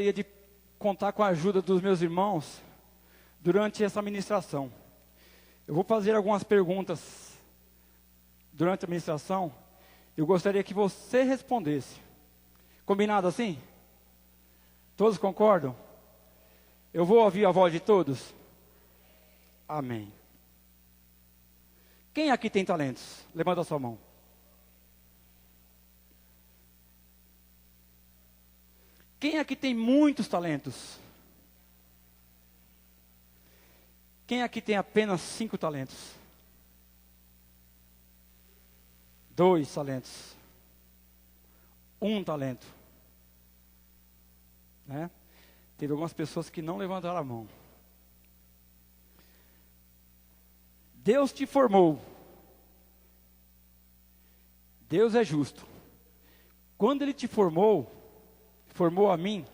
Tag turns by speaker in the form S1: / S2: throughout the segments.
S1: gostaria de contar com a ajuda dos meus irmãos durante essa ministração. Eu vou fazer algumas perguntas durante a ministração. Eu gostaria que você respondesse. Combinado assim? Todos concordam? Eu vou ouvir a voz de todos? Amém. Quem aqui tem talentos? Levanta a sua mão. Quem aqui tem muitos talentos? Quem aqui tem apenas 5 talentos? 2 talentos. 1 talento. Né? Teve algumas pessoas que não levantaram a mão. Deus te formou. Deus é justo. Quando Ele te formou a mim,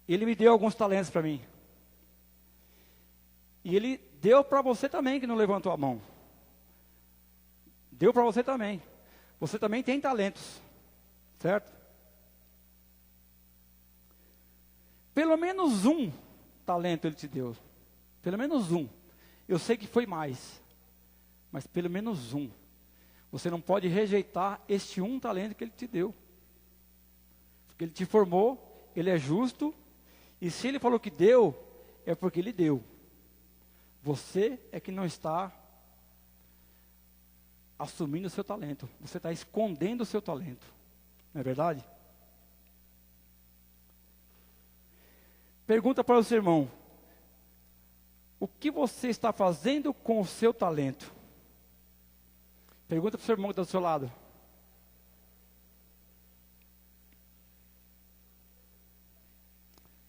S1: Ele me deu alguns talentos para mim. E Ele deu para você também que não levantou a mão. Deu para você também. Você também tem talentos, certo? Pelo menos um talento Ele te deu. Pelo menos um. Eu sei que foi mais, mas pelo menos um. Você não pode rejeitar este um talento que Ele te deu. Porque Ele te formou, Ele é justo, e se Ele falou que deu, é porque Ele deu. Você é que não está assumindo o seu talento. Você está escondendo o seu talento. Não é verdade? Pergunta para o seu irmão. O que você está fazendo com o seu talento? Pergunta para o seu irmão que está do seu lado.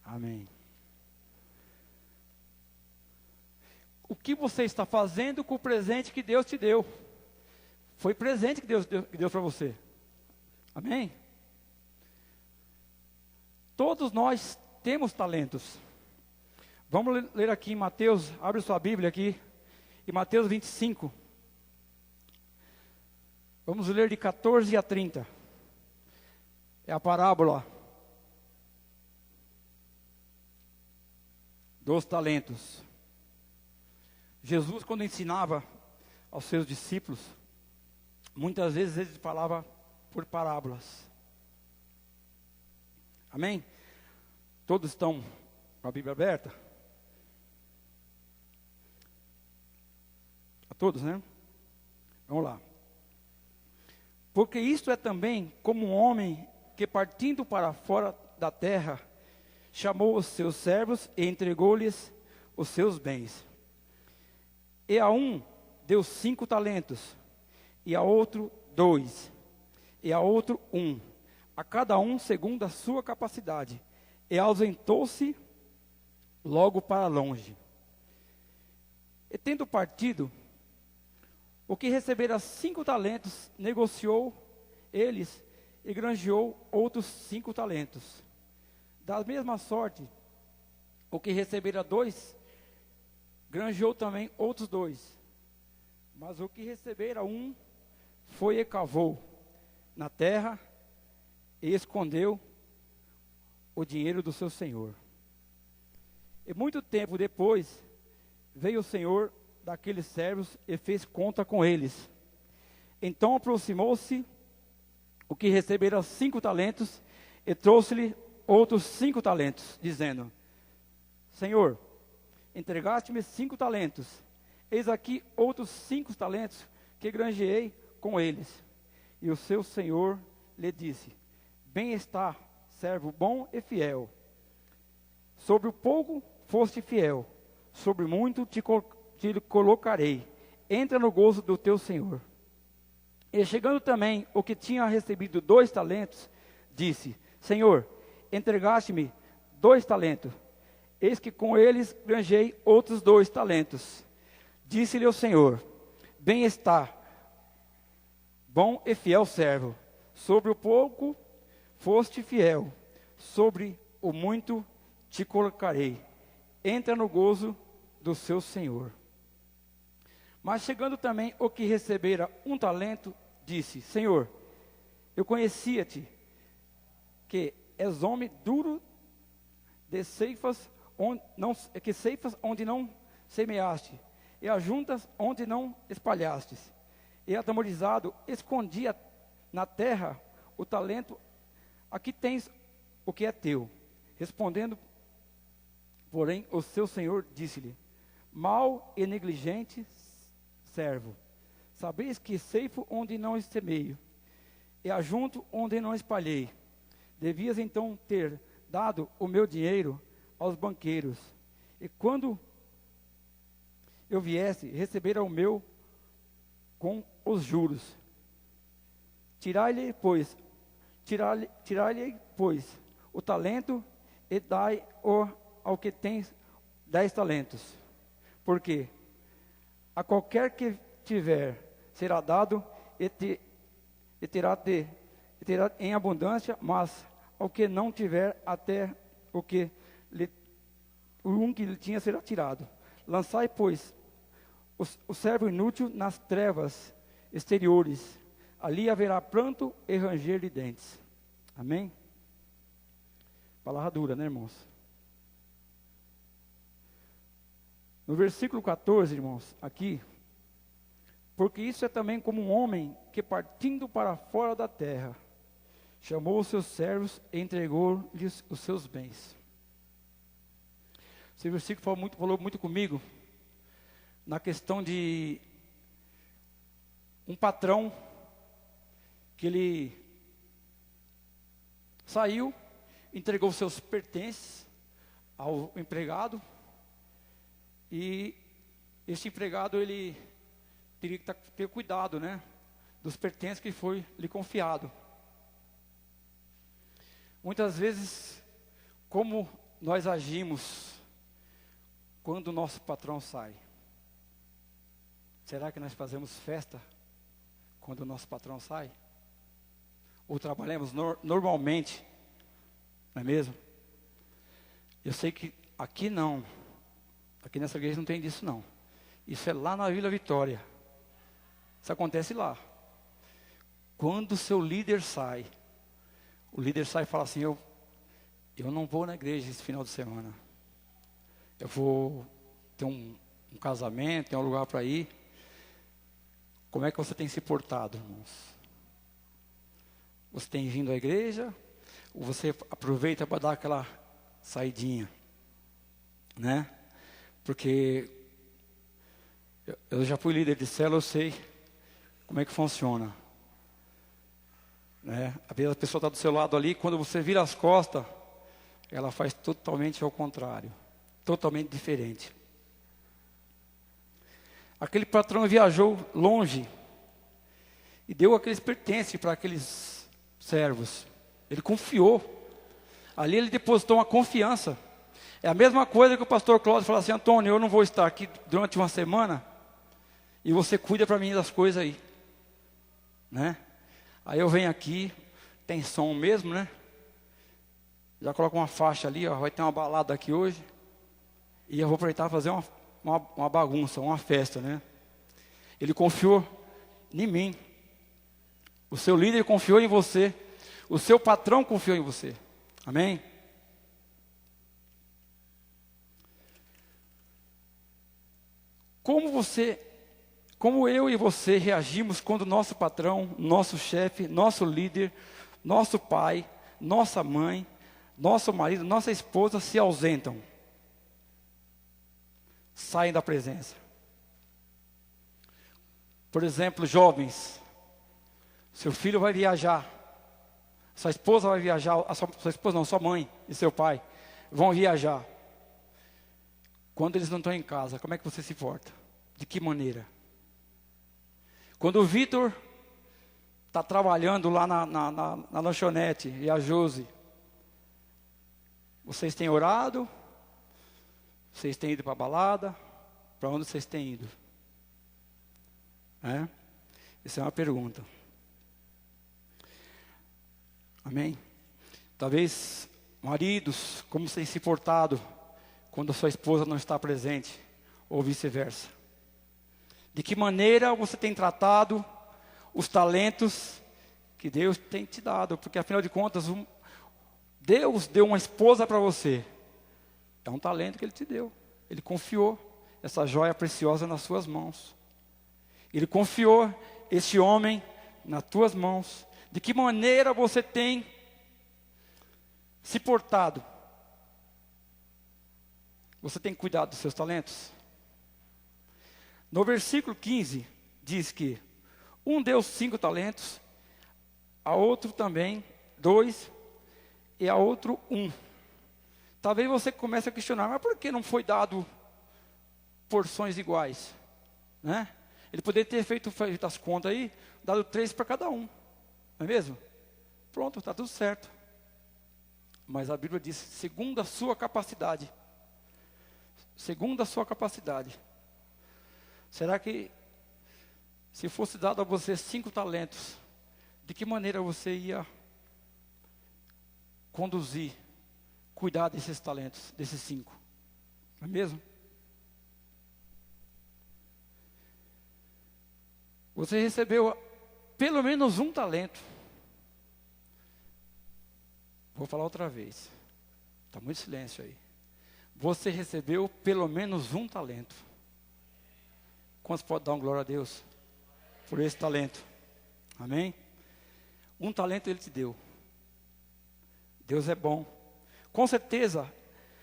S1: Amém. O que você está fazendo com o presente que Deus te deu? Foi presente que Deus deu para você. Amém? Todos nós temos talentos. Vamos ler aqui em Mateus, abre sua Bíblia aqui, em Mateus 25. Vamos ler de 14 a 30. É a parábola dos talentos. Jesus, quando ensinava aos seus discípulos, muitas vezes ele falava por parábolas. Amém? Todos estão com a Bíblia aberta? A todos, né? Vamos lá. Porque isto é também como um homem que, partindo para fora da terra, chamou os seus servos e entregou-lhes os seus bens. E a um deu 5 talentos, e a outro 2, e a outro 1, a cada um segundo a sua capacidade. E ausentou-se logo para longe. E tendo partido, o que recebera 5 talentos, negociou eles e granjeou outros 5 talentos. Da mesma sorte, o que recebera 2, granjeou também outros 2. Mas o que recebera 1, foi e cavou na terra e escondeu o dinheiro do seu senhor. E muito tempo depois, veio o senhor daqueles servos e fez conta com eles. Então aproximou-se o que recebera 5 talentos e trouxe-lhe outros 5 talentos, dizendo: Senhor, entregaste-me 5 talentos, eis aqui outros 5 talentos que granjeei com eles. E o seu senhor lhe disse: Bem está, servo bom e fiel. Sobre o pouco foste fiel, sobre muito te colocarei. Entra no gozo do teu senhor. E chegando também o que tinha recebido 2 talentos, disse: Senhor, entregaste-me 2 talentos. Eis que com eles granjei outros 2 talentos. Disse-lhe o Senhor: Bem está, bom e fiel servo. Sobre o pouco foste fiel, sobre o muito te colocarei. Entra no gozo do seu Senhor. Mas chegando também o que recebera 1 talento, disse: Senhor, eu conhecia-te, que és homem duro de ceifas, que ceifas onde não semeaste, e ajuntas onde não espalhastes. E atemorizado, escondia na terra o talento, aqui tens o que é teu. Respondendo, porém, o seu senhor disse-lhe: mau e negligente servo, sabeis que ceifo onde não semeio, e ajunto onde não espalhei. Devias então ter dado o meu dinheiro aos banqueiros, e quando eu viesse, receber o meu com os juros. Tirai-lhe, pois, o talento e dai-o ao que tem 10 talentos. Porque a qualquer que tiver será dado e terá em abundância, mas ao que não tiver, até o que lhe tinha será tirado. Lançai, pois, o servo inútil nas trevas exteriores. Ali haverá pranto e ranger de dentes. Amém? Palavra dura, né, irmãos? No versículo 14, irmãos, aqui: porque isso é também como um homem que, partindo para fora da terra, chamou os seus servos e entregou-lhes os seus bens. Esse versículo falou muito comigo na questão de um patrão que ele saiu, entregou seus pertences ao empregado, e esse empregado ele teria que ter cuidado, né, dos pertences que foi lhe confiado. Muitas vezes, como nós agimos quando o nosso patrão sai? Será que nós fazemos festa quando o nosso patrão sai? Ou trabalhamos normalmente, não é mesmo? Eu sei que aqui não, aqui nessa igreja não tem disso não. Isso é lá na Vila Vitória. Isso acontece lá. Quando o seu líder sai, o líder sai e fala assim: eu não vou na igreja esse final de semana. Eu vou ter um casamento, tem um lugar para ir. Como é que você tem se portado, irmãos? Você tem vindo à igreja? Ou você aproveita para dar aquela saidinha? Né? Porque eu já fui líder de célula, eu sei como é que funciona. Né? Às vezes a pessoa está do seu lado ali, quando você vira as costas, ela faz totalmente ao contrário. Totalmente diferente. Aquele patrão viajou longe e deu aqueles pertences para aqueles servos. Ele confiou. Ali ele depositou uma confiança. É a mesma coisa que o pastor Cláudio falou assim: Antônio, eu não vou estar aqui durante uma semana e você cuida para mim das coisas aí. Né? Aí eu venho aqui, tem som mesmo, né? Já coloco uma faixa ali, ó, vai ter uma balada aqui hoje. E eu vou aproveitar para fazer uma bagunça, uma festa, né? Ele confiou em mim. O seu líder confiou em você. O seu patrão confiou em você. Amém? Como eu e você reagimos quando nosso patrão, nosso chefe, nosso líder, nosso pai, nossa mãe, nosso marido, nossa esposa se ausentam? Saem da presença. Por exemplo, jovens, seu filho vai viajar, sua esposa vai viajar, sua esposa não, sua mãe e seu pai vão viajar. Quando eles não estão em casa, como é que você se porta? De que maneira? Quando o Vitor está trabalhando lá na lanchonete e a Josi, vocês têm orado? Vocês têm ido para a balada? Para onde vocês têm ido? Essa é uma pergunta. Amém? Talvez, maridos, como vocês se portado quando a sua esposa não está presente? Ou vice-versa. De que maneira você tem tratado os talentos que Deus tem te dado? Porque afinal de contas, Deus deu uma esposa para você. É um talento que Ele te deu. Ele confiou essa joia preciosa nas suas mãos. Ele confiou esse homem nas tuas mãos. De que maneira você tem se portado? Você tem cuidado dos seus talentos? No versículo 15, diz que um deu 5 talentos, a outro também 2, e a outro 1. Talvez você comece a questionar, mas por que não foi dado porções iguais? Né? Ele poderia ter feito as contas aí, dado 3 para cada um. Não é mesmo? Pronto, está tudo certo. Mas a Bíblia diz, segundo a sua capacidade. Segundo a sua capacidade. Será que, se fosse dado a você 5 talentos, de que maneira você ia conduzir, cuidar desses talentos, desses 5? Não é mesmo? Você recebeu pelo menos um talento. Vou falar outra vez. Está muito silêncio aí. Você recebeu pelo menos um talento. Quantos podem dar uma glória a Deus por esse talento? Amém? Um talento Ele te deu. Deus é bom. Com certeza,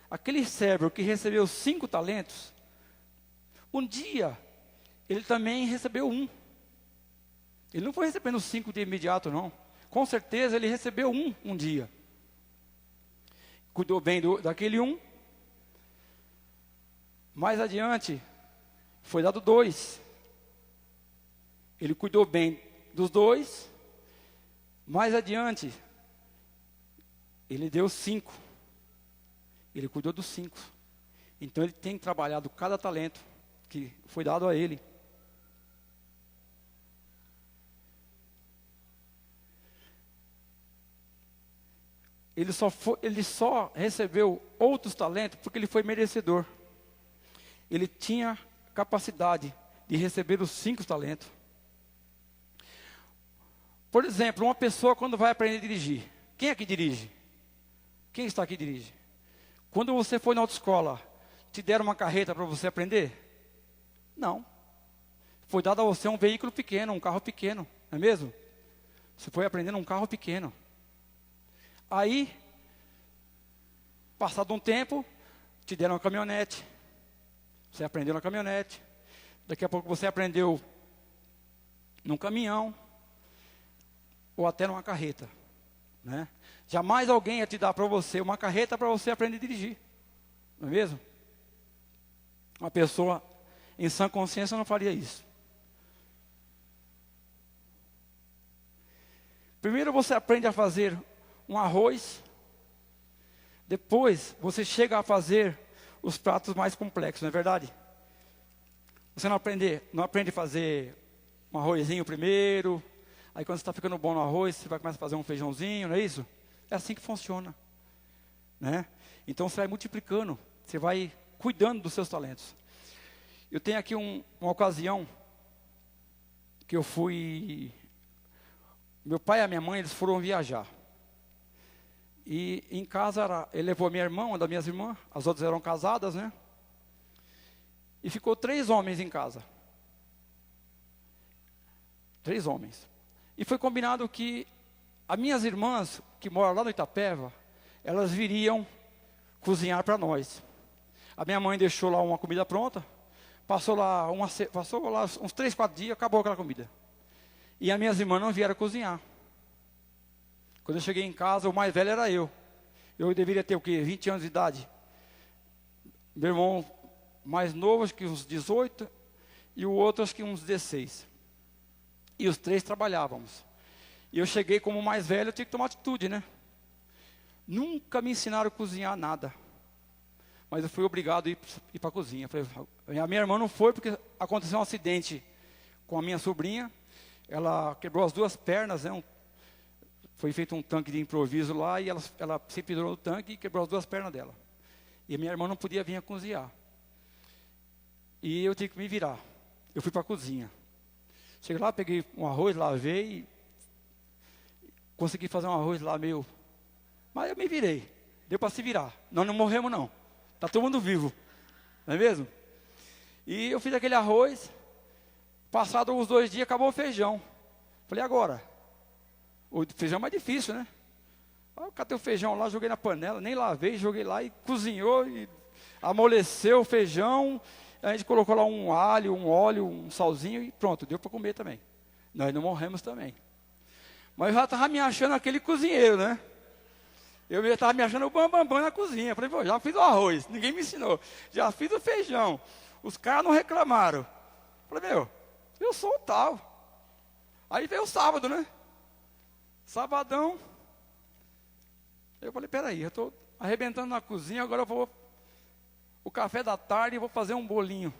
S1: aquele servo que recebeu 5 talentos, um dia, ele também recebeu 1. Ele não foi recebendo 5 de imediato, não. Com certeza, ele recebeu um dia. Cuidou bem daquele 1. Mais adiante, foi dado 2. Ele cuidou bem dos 2. Mais adiante, ele deu 5. Ele cuidou dos 5. Então ele tem trabalhado cada talento que foi dado a ele. Ele só recebeu outros talentos porque ele foi merecedor. Ele tinha capacidade de receber os 5 talentos. Por exemplo, uma pessoa quando vai aprender a dirigir. Quem é que dirige? Quem está aqui dirige? Quando você foi na autoescola, te deram uma carreta para você aprender? Não. Foi dado a você um veículo pequeno, um carro pequeno, não é mesmo? Você foi aprendendo um carro pequeno. Aí, passado um tempo, te deram uma caminhonete. Você aprendeu na caminhonete. Daqui a pouco você aprendeu num caminhão. Ou até numa carreta. Né? Jamais alguém ia te dar para você uma carreta para você aprender a dirigir. Não é mesmo? Uma pessoa em sã consciência não faria isso. Primeiro você aprende a fazer um arroz. Depois você chega a fazer os pratos mais complexos, não é verdade? Você não aprende a fazer um arrozinho primeiro. Aí quando você está ficando bom no arroz, você vai começar a fazer um feijãozinho, não é isso? É assim que funciona. Né? Então você vai multiplicando, você vai cuidando dos seus talentos. Eu tenho aqui uma ocasião que eu fui... Meu pai e a minha mãe, eles foram viajar. E em casa, ele levou a minha irmã, uma das minhas irmãs, as outras eram casadas, né? E ficou 3 homens em casa. 3 homens. E foi combinado que as minhas irmãs, que moram lá no Itapeva, elas viriam cozinhar para nós. A minha mãe deixou lá uma comida pronta, passou lá uns 3, 4 dias, acabou aquela comida. E as minhas irmãs não vieram cozinhar. Quando eu cheguei em casa, o mais velho era eu. Eu deveria ter o quê? 20 anos de idade. Meu irmão mais novo, acho que uns 18, e o outro acho que uns 16. E os 3 trabalhávamos. E eu cheguei como mais velho, eu tinha que tomar atitude, né? Nunca me ensinaram a cozinhar nada. Mas eu fui obrigado a ir para a cozinha. A minha irmã não foi porque aconteceu um acidente com a minha sobrinha. Ela quebrou as 2 pernas, né? Foi feito um tanque de improviso lá e ela se pendurou no tanque e quebrou as 2 pernas dela. E a minha irmã não podia vir a cozinhar. E eu tive que me virar. Eu fui para a cozinha. Cheguei lá, peguei um arroz, lavei e consegui fazer um arroz lá meio Mas eu me virei. Deu para se virar. Nós não morremos, não. Está todo mundo vivo. Não é mesmo? E eu fiz aquele arroz. Passado uns 2 dias, acabou o feijão. Falei, agora? O feijão é mais difícil, né? Aí eu catei o feijão lá, joguei na panela, nem lavei, joguei lá e cozinhou. E amoleceu o feijão. A gente colocou lá um alho, um óleo, um salzinho e pronto, deu para comer também. Nós não morremos também. Mas eu já estava me achando aquele cozinheiro, né? Eu já estava me achando o bambambam na cozinha. Falei, pô, já fiz o arroz, ninguém me ensinou. Já fiz o feijão, os caras não reclamaram. Falei, meu, eu sou o tal. Aí veio o sábado, né? Sabadão. Eu falei, peraí, eu estou arrebentando na cozinha, agora eu vou... O café da tarde eu vou fazer um bolinho.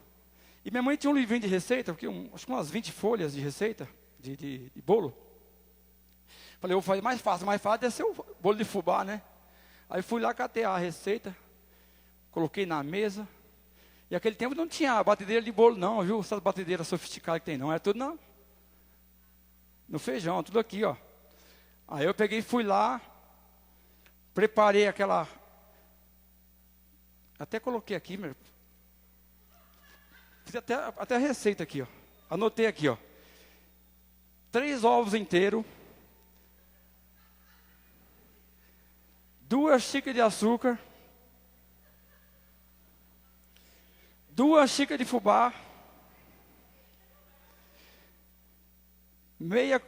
S1: E minha mãe tinha um livrinho de receita, porque acho que umas 20 folhas de receita, de bolo. Falei, eu vou fazer mais fácil deve ser o bolo de fubá, né? Aí fui lá, catei a receita, coloquei na mesa. E aquele tempo não tinha batedeira de bolo não, viu? Essas batedeiras sofisticadas que tem não, era tudo no feijão, tudo aqui, ó. Aí eu peguei e fui lá, preparei aquela... Até coloquei aqui, meu. Fiz até a receita aqui, ó. Anotei aqui, ó. 3 ovos inteiros. 2 xícaras de açúcar. 2 xícaras de fubá. Meio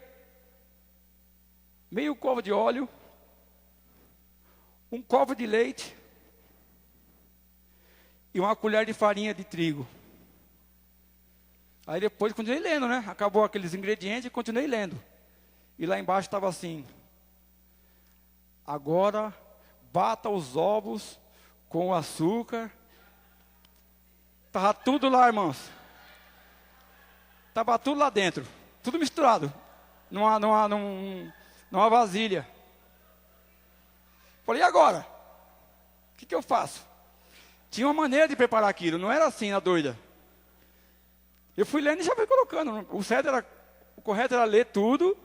S1: copo de óleo. 1 copo de leite. E 1 colher de farinha de trigo. Aí depois continuei lendo, né? Acabou aqueles ingredientes e continuei lendo. E lá embaixo estava assim. Agora bata os ovos com açúcar. Estava tudo lá, irmãos. Estava tudo lá dentro. Tudo misturado. Numa vasilha. Falei, e agora? O que eu faço? Tinha uma maneira de preparar aquilo. Não era assim, na doida. Eu fui lendo e já fui colocando. O correto era ler tudo.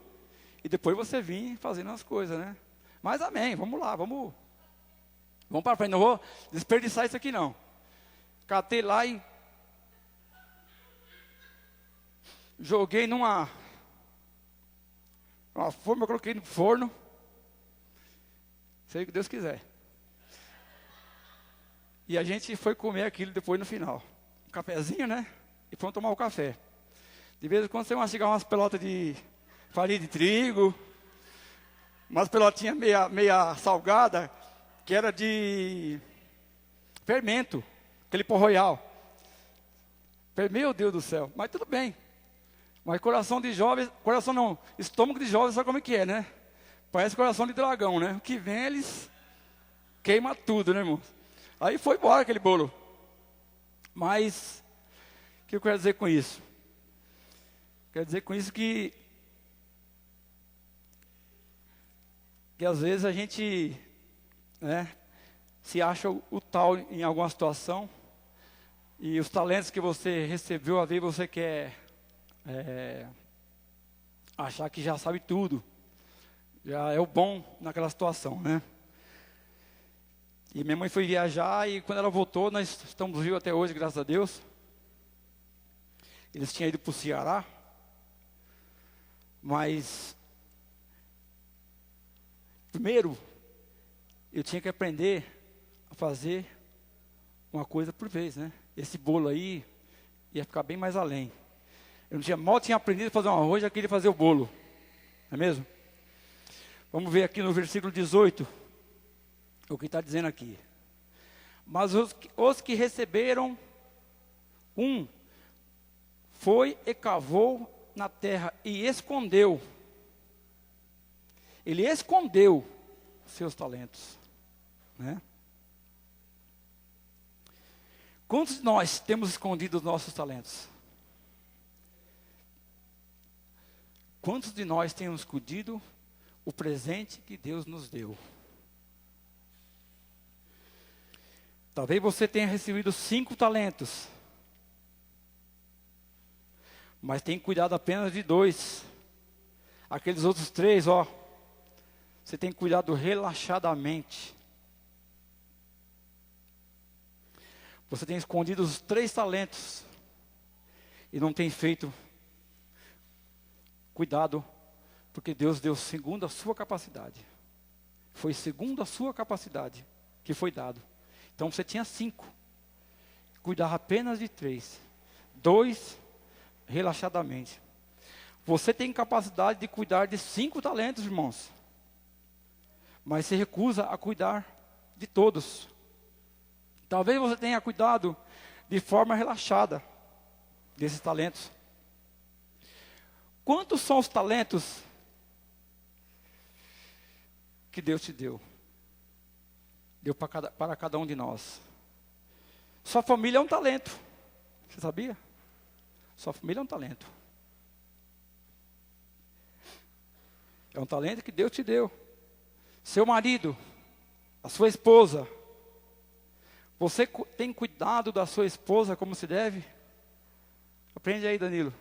S1: E depois você vir fazendo as coisas, né? Mas amém, vamos lá, vamos para frente. Não vou desperdiçar isso aqui não. Catei lá e joguei numa forma, eu coloquei no forno. Sei o que Deus quiser. E a gente foi comer aquilo depois no final. Um cafezinho, né? E fomos tomar o café. De vez em quando você mastigar umas pelotas de farinha de trigo, umas pelotinhas meia salgada, que era de fermento, aquele pó royal. Meu Deus do céu, mas tudo bem. Mas coração de jovem, estômago de jovem, sabe como é que é, né? Parece coração de dragão, né? O que vem, eles queimam tudo, né, irmão? Aí foi embora aquele bolo. Mas, o que eu quero dizer com isso? Quero dizer com isso que às vezes a gente, né, se acha o tal em alguma situação, e os talentos que você recebeu, às vezes você quer achar que já sabe tudo, já é o bom naquela situação, né? E minha mãe foi viajar e quando ela voltou, nós estamos vivos até hoje, graças a Deus. Eles tinham ido para o Ceará, mas primeiro eu tinha que aprender a fazer uma coisa por vez, né? Esse bolo aí ia ficar bem mais além. Eu mal tinha aprendido a fazer um arroz, já queria fazer o bolo, não é mesmo? Vamos ver aqui no versículo 18, o que está dizendo aqui. Mas os que receberam, foi e cavou na terra e escondeu. Ele escondeu seus talentos, né? Quantos de nós temos escondido os nossos talentos? Quantos de nós temos escondido o presente que Deus nos deu? Talvez você tenha recebido 5 talentos, mas tem cuidado apenas de 2. Aqueles outros 3, Você tem cuidado relaxadamente. Você tem escondido os 3 talentos e não tem feito cuidado, porque Deus deu segundo a sua capacidade. Foi segundo a sua capacidade que foi dado. Então você tinha 5. Cuidava apenas de 3. 2, relaxadamente. Você tem capacidade de cuidar de 5 talentos, irmãos. Mas se recusa a cuidar de todos. Talvez você tenha cuidado de forma relaxada desses talentos. Quantos são os talentos que Deus te deu? Deu para cada um de nós. Sua família é um talento. Você sabia? Sua família é um talento. É um talento que Deus te deu. Seu marido, a sua esposa. Você tem cuidado da sua esposa como se deve? Aprende aí, Danilo.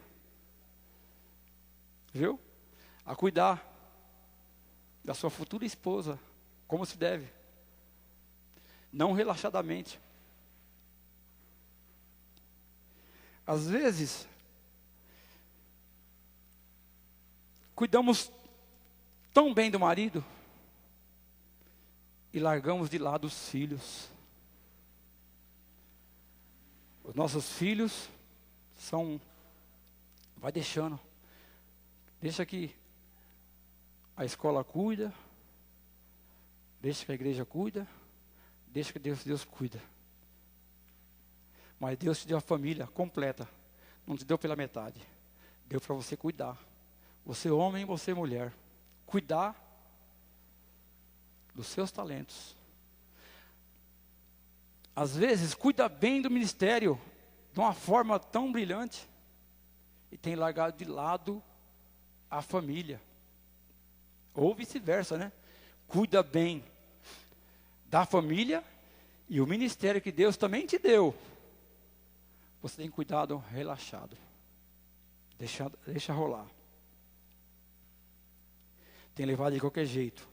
S1: Viu? A cuidar da sua futura esposa como se deve. Não relaxadamente. Às vezes, cuidamos tão bem do marido e largamos de lado os filhos. Os nossos filhos vai deixando. Deixa que a escola cuida, deixa que a igreja cuida, deixa que Deus cuida. Mas Deus te deu a família completa, não te deu pela metade. Deu para você cuidar. Você homem, você mulher. Cuidar dos seus talentos. Às vezes, cuida bem do ministério de uma forma tão brilhante e tem largado de lado a família. Ou vice-versa, né? Cuida bem da família e o ministério que Deus também te deu. Você tem cuidado relaxado. Deixa rolar. Tem levado de qualquer jeito.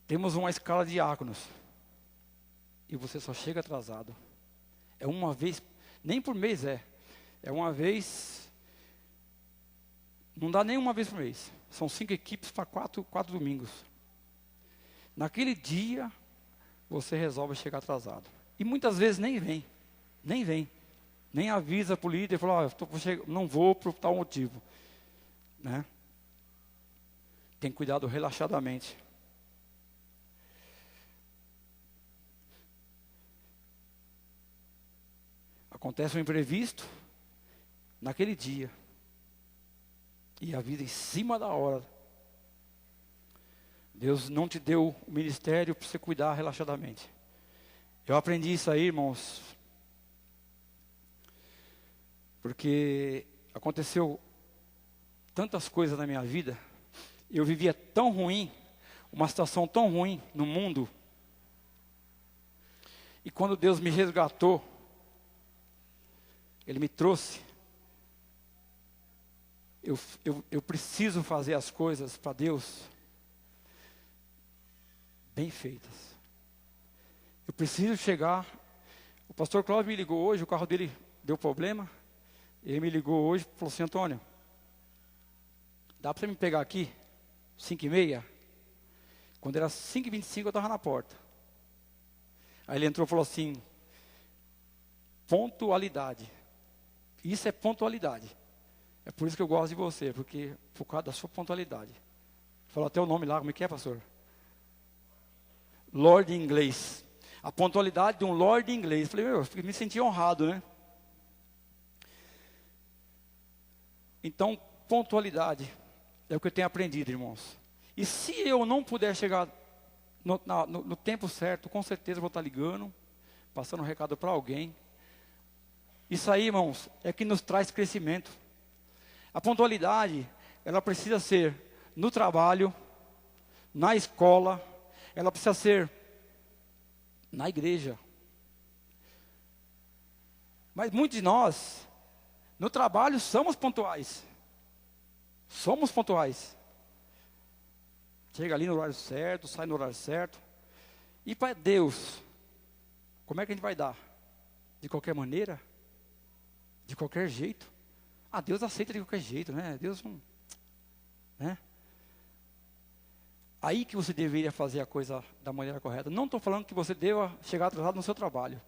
S1: Temos uma escala de diáconos. E você só chega atrasado. É uma vez, nem por mês é. É uma vez, não dá nem uma vez por mês. São 5 equipes para 4 domingos. Naquele dia, você resolve chegar atrasado. E muitas vezes nem vem. Nem avisa para o líder e fala, não vou por tal motivo. Né? Tem cuidado relaxadamente. Acontece um imprevisto naquele dia. E a vida em cima da hora. Deus não te deu o ministério para você cuidar relaxadamente. Eu aprendi isso aí, irmãos. Porque aconteceu tantas coisas na minha vida. Eu vivia tão ruim, uma situação tão ruim no mundo. E quando Deus me resgatou, Ele me trouxe. Eu preciso fazer as coisas para Deus bem feitas. Eu preciso chegar. O pastor Cláudio me ligou hoje, o carro dele deu problema. Ele me ligou hoje e falou assim, Antônio, dá para você me pegar aqui, 5h30? Quando era 5h25 eu estava na porta. Aí ele entrou e falou assim, pontualidade. Isso é pontualidade. É por isso que eu gosto de você, porque por causa da sua pontualidade. Falou até o nome lá, como é que é, pastor? Lord inglês. A pontualidade de um Lord inglês. Falei, eu me senti honrado, né? Então, pontualidade é o que eu tenho aprendido, irmãos. E se eu não puder chegar no tempo certo, com certeza eu vou estar ligando, passando um recado para alguém. Isso aí, irmãos, é que nos traz crescimento. A pontualidade, ela precisa ser no trabalho, na escola, ela precisa ser na igreja. Mas muitos de nós, no trabalho, somos pontuais. Somos pontuais. chega ali no horário certo, sai no horário certo. E para Deus, como é que a gente vai dar? De qualquer maneira? De qualquer jeito? Ah, Deus aceita de qualquer jeito, né? Deus não... né? Aí que você deveria fazer a coisa da maneira correta. Não estou falando que você deva chegar atrasado no seu trabalho.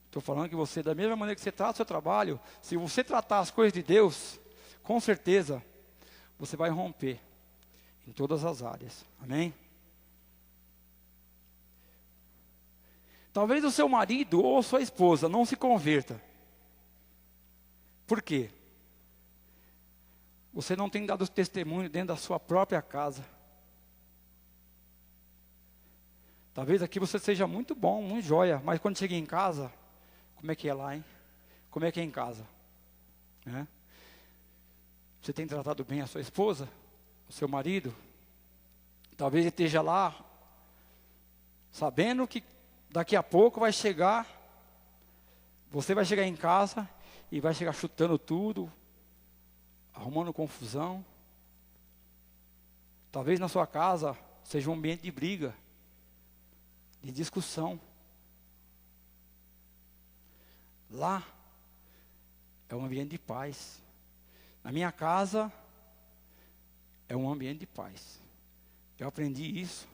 S1: Estou falando que você, da mesma maneira que você trata o seu trabalho, se você tratar as coisas de Deus, com certeza, você vai romper em todas as áreas. Amém? Talvez o seu marido ou sua esposa não se converta. Por quê? Você não tem dado testemunho dentro da sua própria casa. Talvez aqui você seja muito bom, muito joia, mas quando chega em casa, como é que é lá, hein? Como é que é em casa? Né? Você tem tratado bem a sua esposa, o seu marido? Talvez ele esteja lá, sabendo que daqui a pouco vai chegar, você vai chegar em casa e vai chegar chutando tudo, arrumando confusão. Talvez na sua casa seja um ambiente de briga, de discussão. Lá é um ambiente de paz. Na minha casa é um ambiente de paz. Eu aprendi isso.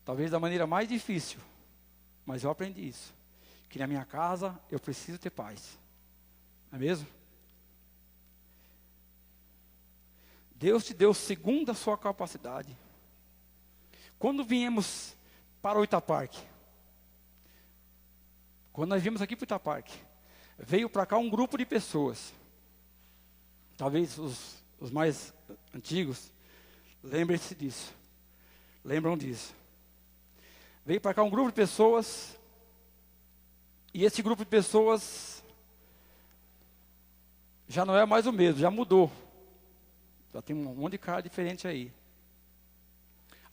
S1: Talvez da maneira mais difícil, mas eu aprendi isso. Que na minha casa eu preciso ter paz. Não é mesmo? Deus te deu segundo a sua capacidade. Quando viemos para o Itaparque, quando nós viemos aqui para o Itaparque, veio para cá um grupo de pessoas. Talvez os mais antigos lembrem-se disso. Lembram disso. Veio para cá um grupo de pessoas, e esse grupo de pessoas já não é mais o mesmo, já mudou. Já tem um monte de cara diferente aí.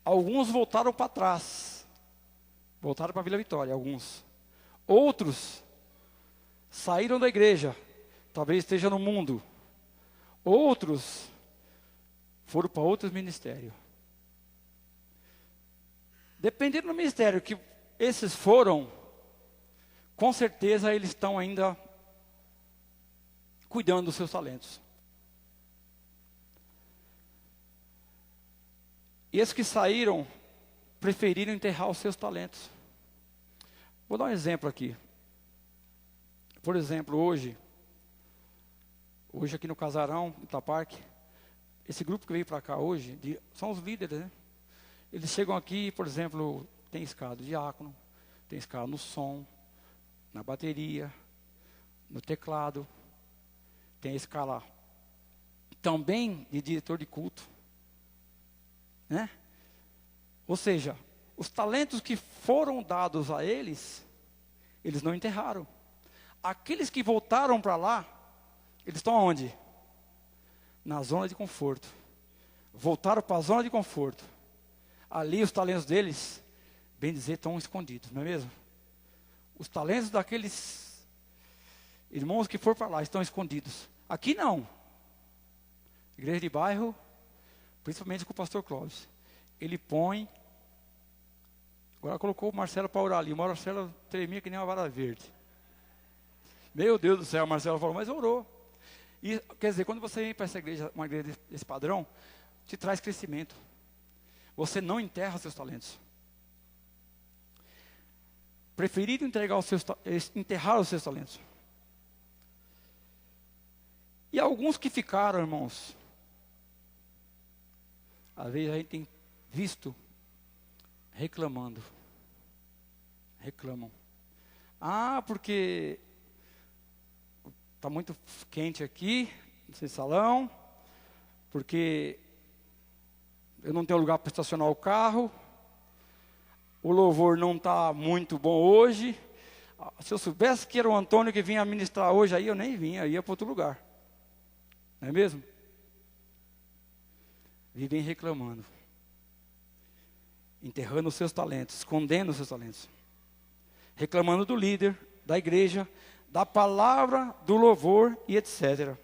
S1: Alguns voltaram para trás. Voltaram para Vila Vitória, alguns. Outros saíram da igreja. Talvez esteja no mundo. Outros foram para outros ministérios. Dependendo do ministério que esses foram, com certeza eles estão ainda cuidando dos seus talentos. E esses que saíram, preferiram enterrar os seus talentos. Vou dar um exemplo aqui. Por exemplo, hoje aqui no Casarão, no Itaparque, esse grupo que veio para cá hoje, são os líderes, né? Eles chegam aqui, por exemplo, tem escala do diácono, tem escala no som, na bateria, no teclado, tem a escala também de diretor de culto, né? Ou seja, os talentos que foram dados a eles, eles não enterraram. Aqueles que voltaram para lá, eles estão onde? Na zona de conforto. Voltaram para a zona de conforto. Ali os talentos deles, bem dizer, estão escondidos, não é mesmo? Os talentos daqueles irmãos que foram para lá estão escondidos. Aqui não. Igreja de bairro, principalmente com o pastor Clóvis. Ele põe. Agora colocou o Marcelo para orar ali. O Marcelo tremia que nem uma vara verde. Meu Deus do céu, o Marcelo falou, mas orou. E, quer dizer, quando você vem para essa igreja, uma igreja desse padrão, te traz crescimento. Você não enterra seus talentos. Preferido enterrar os seus talentos. E alguns que ficaram, irmãos, às vezes a gente tem visto reclamando. Reclamam. Ah, porque está muito quente aqui, nesse salão, porque eu não tenho lugar para estacionar o carro, o louvor não está muito bom hoje. Se eu soubesse que era o Antônio que vinha ministrar hoje, aí eu nem vinha, ia para outro lugar. Não é mesmo? Vivem reclamando, enterrando os seus talentos, escondendo os seus talentos, reclamando do líder, da igreja, da palavra, do louvor e etc.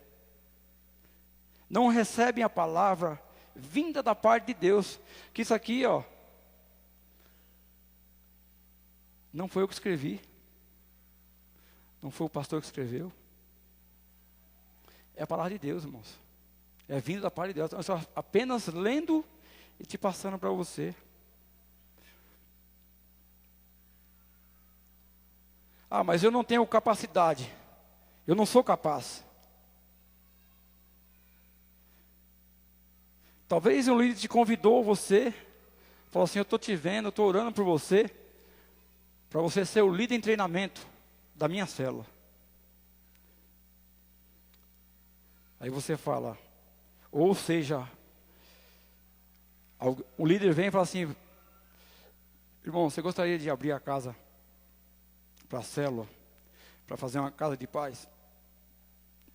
S1: Não recebem a palavra vinda da parte de Deus. Que isso aqui, ó, não foi eu que escrevi. Não foi o pastor que escreveu. É a palavra de Deus, irmãos. É vindo da parte de Deus. Eu estou apenas lendo e te passando para você. Ah, mas eu não tenho capacidade. Eu não sou capaz. Talvez um líder te convidou você. Falou assim, eu estou te vendo, eu estou orando por você. Para você ser o líder em treinamento da minha célula. Aí você fala, ou seja, o líder vem e fala assim, irmão, você gostaria de abrir a casa para a célula, para fazer uma casa de paz?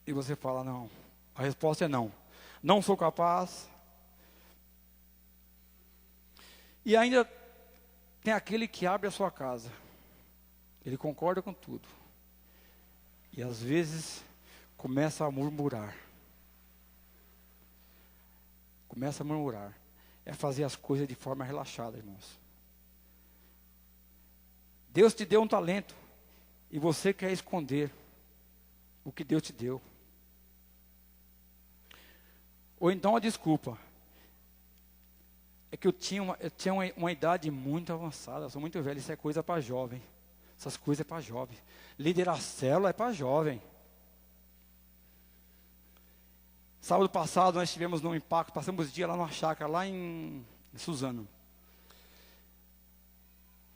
S1: E você fala, não. A resposta é não. Não sou capaz. E ainda tem aquele que abre a sua casa. Ele concorda com tudo. E às vezes começa a murmurar. Começa a murmurar. É fazer as coisas de forma relaxada, irmãos. Deus te deu um talento. E você quer esconder o que Deus te deu. Ou então a desculpa. É que eu tinha uma idade muito avançada. Eu sou muito velho. Isso é coisa para jovem. Essas coisas é para jovem. Liderar célula é para jovem. Sábado passado nós estivemos num impacto. Passamos o dia lá numa chácara, lá em Suzano.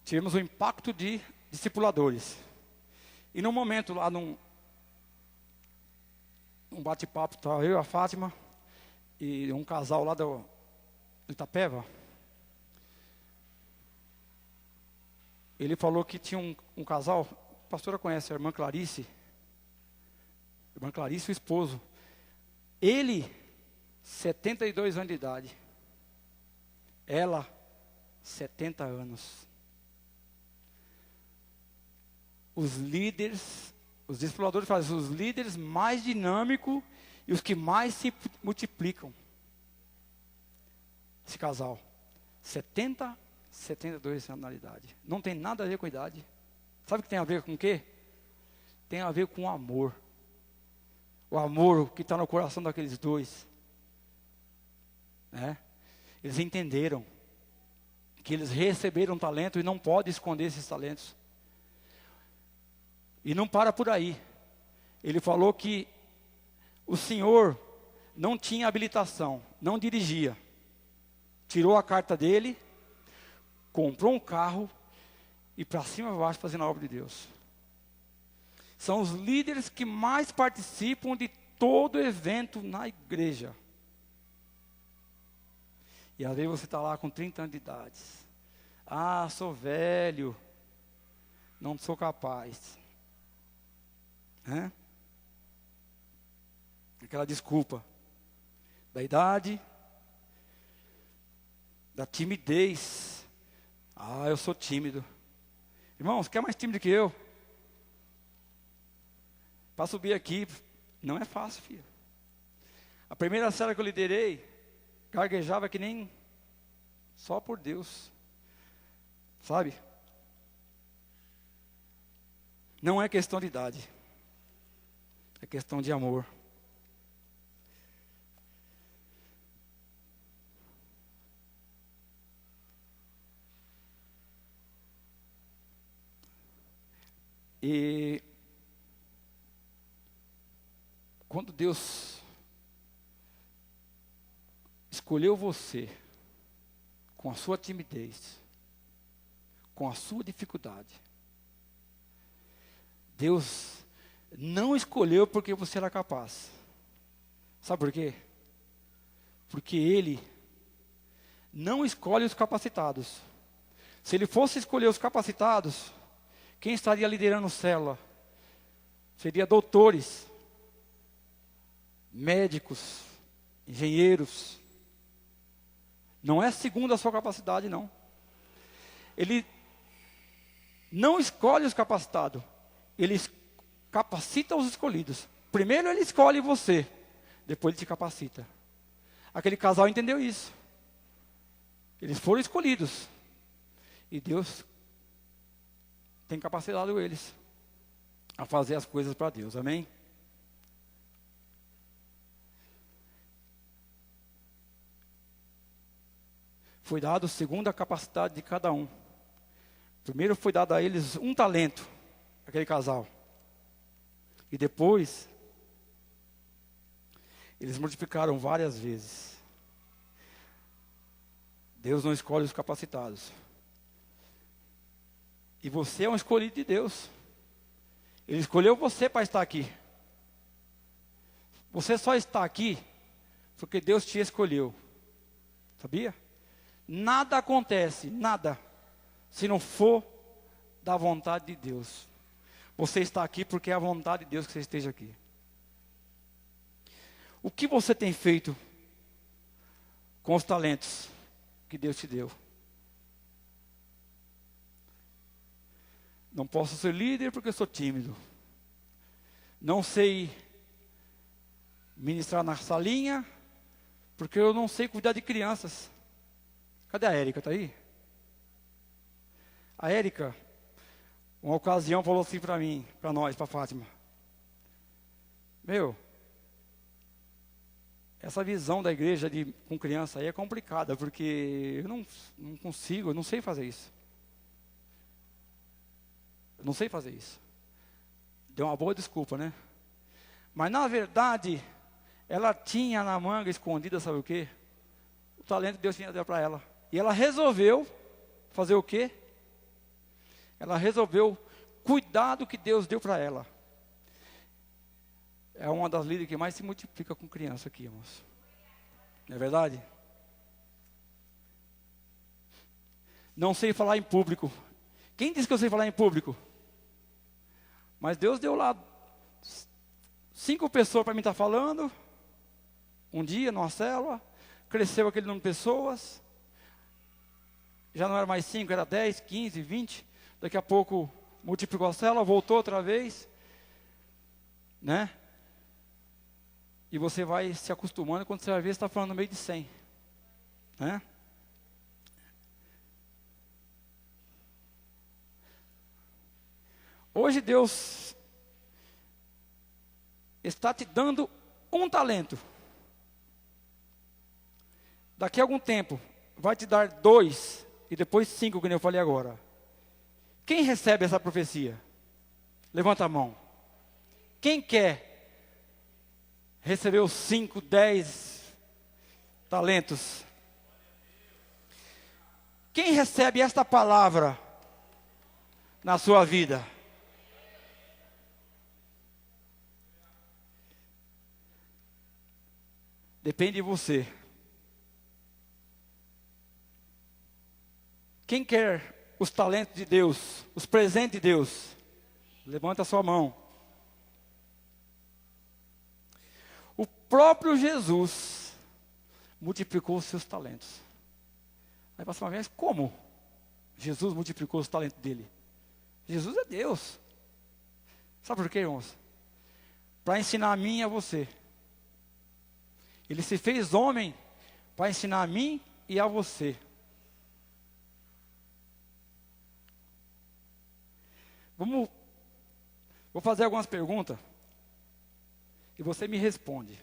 S1: Tivemos um impacto de discipuladores. E num momento lá, num bate-papo, estava eu e a Fátima, e um casal lá do Itapeva. Ele falou que tinha um casal, a pastora conhece, a irmã Clarice. Irmã Clarice, o esposo. Ele, 72 anos de idade. Ela, 70 anos. Os líderes, os discipuladores fazem os líderes mais dinâmicos e os que mais se multiplicam. Esse casal, 72 anos de idade. Não tem nada a ver com a idade. Sabe o que tem a ver com o quê? Tem a ver com o amor. O amor que está no coração daqueles dois. Né? Eles entenderam que eles receberam talento e não podem esconder esses talentos. E não para por aí. Ele falou que o senhor não tinha habilitação, não dirigia. Tirou a carta dele, comprou um carro e para cima e baixo fazendo a obra de Deus. São os líderes que mais participam de todo evento na igreja. E às vezes você está lá com 30 anos de idade. Ah, sou velho, não sou capaz. Aquela desculpa da idade, da timidez. Ah, eu sou tímido. Irmãos, quer mais tímido que eu? Para subir aqui, não é fácil, filho. A primeira célula que eu liderei, gaguejava que nem só por Deus. Sabe? Não é questão de idade. É questão de amor. E quando Deus escolheu você com a sua timidez, com a sua dificuldade, Deus não escolheu porque você era capaz. Sabe por quê? Porque Ele não escolhe os capacitados. Se Ele fosse escolher os capacitados, quem estaria liderando célula? Seria doutores, médicos, engenheiros. Não é segundo a sua capacidade, não. Ele não escolhe os capacitados. Ele capacita os escolhidos. Primeiro ele escolhe você, depois ele te capacita. Aquele casal entendeu isso. Eles foram escolhidos. E Deus tem capacitado eles a fazer as coisas para Deus. Amém? Foi dado segundo a capacidade de cada um. Primeiro foi dado a eles um talento, aquele casal. E depois, eles multiplicaram várias vezes. Deus não escolhe os capacitados. E você é um escolhido de Deus. Ele escolheu você para estar aqui. Você só está aqui porque Deus te escolheu. Sabia? Nada acontece, nada, se não for da vontade de Deus. Você está aqui porque é a vontade de Deus que você esteja aqui. O que você tem feito com os talentos que Deus te deu? Não posso ser líder porque eu sou tímido. Não sei ministrar na salinha porque eu não sei cuidar de crianças. Cadê a Érica? Está aí? A Érica, uma ocasião, falou assim para mim, para nós, para Fátima. Meu, essa visão da igreja com criança aí é complicada, porque eu não consigo, eu não sei fazer isso. Eu não sei fazer isso. Deu uma boa desculpa, né? Mas na verdade, ela tinha na manga escondida, sabe o quê? O talento que Deus tinha dado para ela. E ela resolveu fazer o quê? Ela resolveu cuidar do que Deus deu para ela. É uma das líderes que mais se multiplica com criança aqui, irmãos. Não é verdade? Não sei falar em público. Quem disse que eu sei falar em público? Mas Deus deu lá 5 pessoas para mim estar falando. Um dia, numa célula. Cresceu aquele número de pessoas. Já não era mais 5, era 10, 15, 20. Daqui a pouco multiplicou a célula, voltou outra vez. Né? E você vai se acostumando, quando você vai ver, você está falando no meio de 100. Né? Hoje Deus está te dando um talento. Daqui a algum tempo, vai te dar 2 e depois 5, como eu falei agora. Quem recebe essa profecia? Levanta a mão. Quem quer receber os 5, 10 talentos? Quem recebe esta palavra na sua vida? Depende de você. Quem quer os talentos de Deus, os presentes de Deus? Levanta a sua mão. O próprio Jesus multiplicou os seus talentos. Aí passa uma vez, como Jesus multiplicou os talentos dele? Jesus é Deus. Sabe por quê, irmãos? Para ensinar a mim e a você. Ele se fez homem para ensinar a mim e a você. Vou fazer algumas perguntas e você me responde.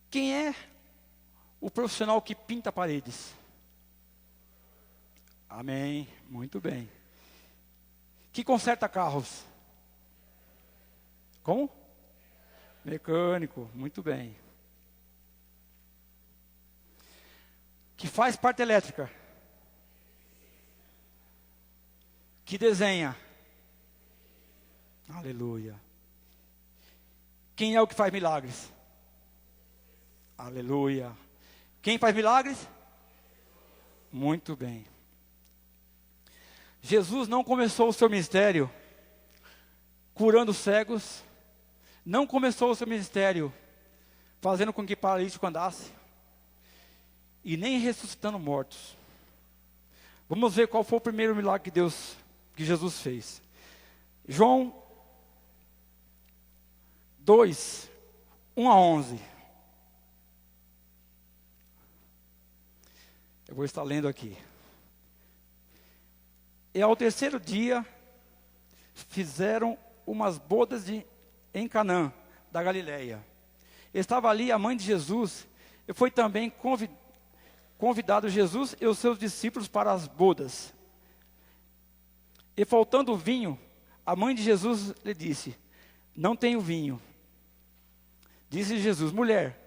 S1: Quem é o profissional que pinta paredes? Amém, muito bem. Que conserta carros? Como? Mecânico, muito bem. Que faz parte elétrica? Que desenha? Aleluia. Quem é o que faz milagres? Aleluia. Quem faz milagres? Muito bem. Jesus não começou o seu ministério curando cegos, não começou o seu ministério fazendo com que paralítico andasse, e nem ressuscitando mortos. Vamos ver qual foi o primeiro milagre que Jesus fez. João 2, 1-11. Eu vou estar lendo aqui. E ao terceiro dia, fizeram umas bodas em Canaã, da Galileia. Estava ali a mãe de Jesus, e foi também convidado Jesus e os seus discípulos para as bodas. E faltando vinho, a mãe de Jesus lhe disse: não tenho vinho. Disse Jesus: mulher,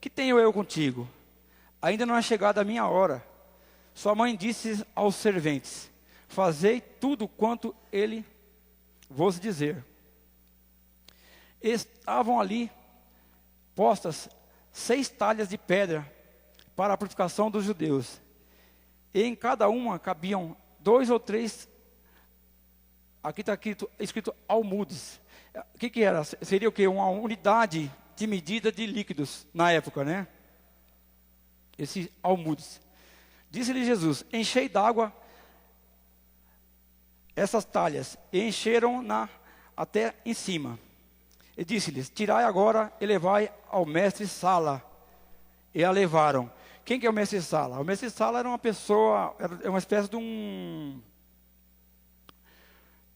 S1: que tenho eu contigo? Ainda não é chegada a minha hora. Sua mãe disse aos serventes: fazei tudo quanto ele vos dizer. Estavam ali postas 6 talhas de pedra para a purificação dos judeus, e em cada uma cabiam 2 ou 3, aqui está escrito almudes. O que era? Seria o quê? Uma unidade de medida de líquidos na época, né? Esses almudes. Disse-lhe Jesus: enchei d'água essas talhas, e encheram-na até em cima. E disse-lhes: tirai agora e levai ao mestre Sala. E a levaram. Quem que é o mestre Sala? O mestre Sala era uma pessoa, era uma espécie de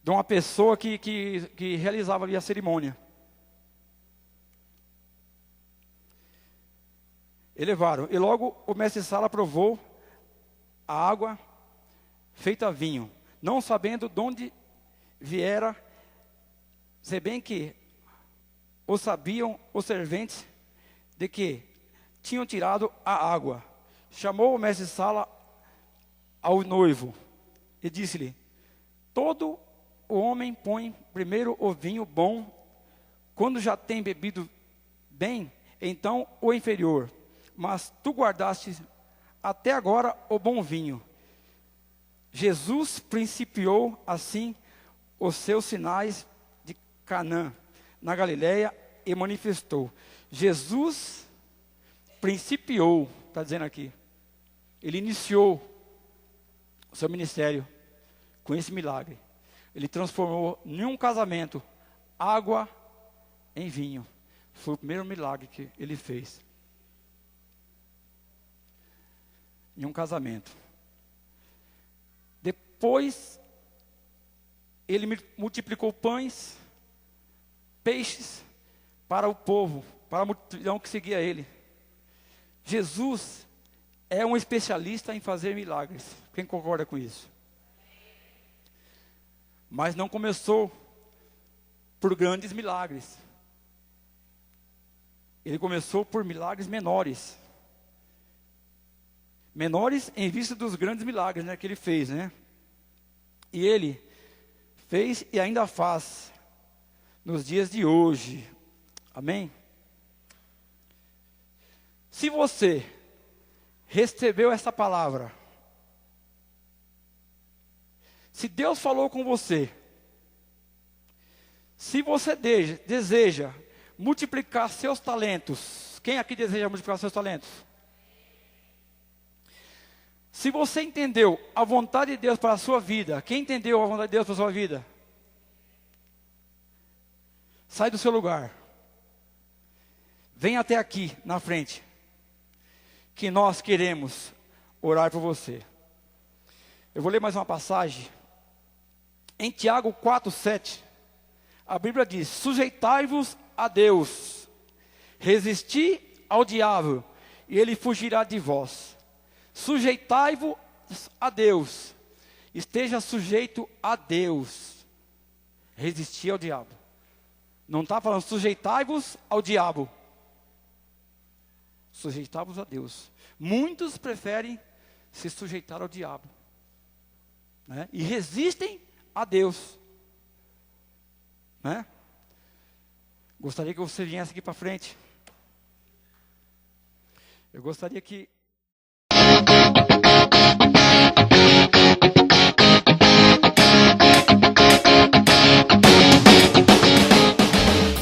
S1: uma pessoa que realizava ali a cerimônia. E levaram. E logo o mestre Sala provou a água feita vinho, não sabendo de onde viera, se bem que o sabiam os serventes de que tinham tirado a água. Chamou o mestre Sala ao noivo e disse-lhe: todo o homem põe primeiro o vinho bom, quando já tem bebido bem, então o inferior. Mas tu guardaste até agora o bom vinho. Jesus principiou assim os seus sinais de Canaã, na Galileia, e manifestou. Jesus principiou, está dizendo aqui. Ele iniciou o seu ministério com esse milagre. Ele transformou em um casamento água em vinho. Foi o primeiro milagre que ele fez. Em um casamento. Depois, ele multiplicou pães, peixes para o povo, para a multidão que seguia ele. Jesus é um especialista em fazer milagres. Quem concorda com isso? Mas não começou por grandes milagres. Ele começou por milagres menores. Menores em vista dos grandes milagres, né, que ele fez, né? E ele fez e ainda faz nos dias de hoje. Amém? Se você recebeu essa palavra, se Deus falou com você, se você deseja multiplicar seus talentos, quem aqui deseja multiplicar seus talentos? Se você entendeu a vontade de Deus para a sua vida, quem entendeu a vontade de Deus para a sua vida? Sai do seu lugar. Vem até aqui, na frente. Que nós queremos orar por você. Eu vou ler mais uma passagem. Em Tiago 4:7, a Bíblia diz: sujeitai-vos a Deus, resisti ao diabo, e ele fugirá de vós. Sujeitai-vos a Deus, esteja sujeito a Deus, resistir ao diabo. Não está falando sujeitai-vos ao diabo, sujeitai-vos a Deus. Muitos preferem se sujeitar ao diabo, né? E resistem a Deus, né? Gostaria que você viesse aqui para frente. Eu gostaria que